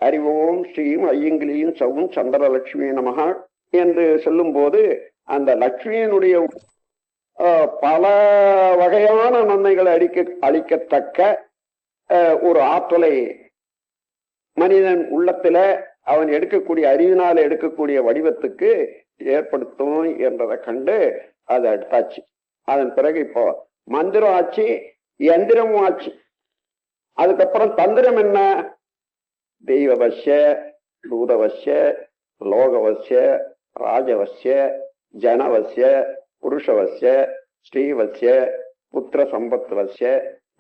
அறிவோம் ஸ்ரீம் ஐயங்கிலியும் சவும் சந்திரலட்சுமி நமக என்று சொல்லும் போது அந்த லட்சுமியினுடைய பல வகையான நன்மைகளை அளிக்கத்தக்க ஒரு ஆற்றலை மனிதன் உள்ளத்துல அவன் எடுக்கக்கூடிய அறிவினால் எடுக்கக்கூடிய வடிவத்துக்கு ஏற்படுத்தும் என்றதை கண்டு அதை எடுத்தாச்சு. அதன் பிறகு இப்போ மந்திரம் ஆச்சு, யந்திரமும் ஆச்சு. அதுக்கப்புறம் தந்திரம் என்ன? தெய்வவசிய, தூதவசிய, லோகவசிய, ராஜவசிய, ஜனவசிய, புருஷவசிய, ஸ்ரீவசிய, புத்திர சம்பத்வசிய,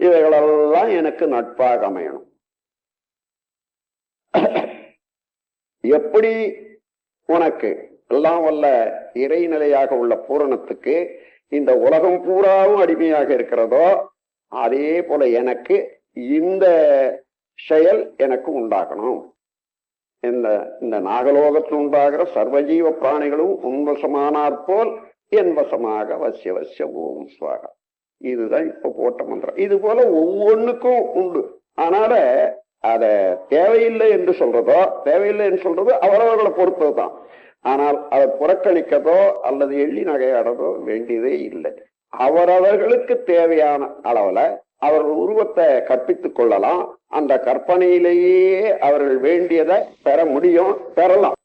இவைகளெல்லாம் எனக்கு நட்பாக அமையணும். எப்படி உனக்கு எல்லாம் வல்ல இறைநிலையாக உள்ள பூரணத்துக்கு இந்த உலகம் பூராவும் அடிமையாக இருக்கிறதோ அதே போல எனக்கு இந்த செயல் எனக்கு உண்டாகணும். இந்த நாகலோகத்தில் உண்டாகிற சர்வஜீவ பிராணிகளும் உன்வசமானாற் போல் என் வசமாக வசிய வசிய ஓம் ஸ்வாகா. இதுதான் இப்ப போட்ட மந்திரம். இது போல ஒவ்வொன்றுக்கும் உண்டு. அதனால அத தேவையில்லை என்று சொல்றதோ, தேவையில்லை என்று சொல்றது அவரவர்களை பொறுத்ததுதான். ஆனால் அதை புறக்கணிக்கதோ அல்லது எள்ளி நகையாடதோ வேண்டியதே இல்லை. அவரவர்களுக்கு தேவையான அளவுல அவர்கள் உருவத்தை கற்பித்துக் கொள்ளலாம். அந்த கற்பனையிலேயே அவர்கள் வேண்டியதை பெற முடியும், பெறலாம்.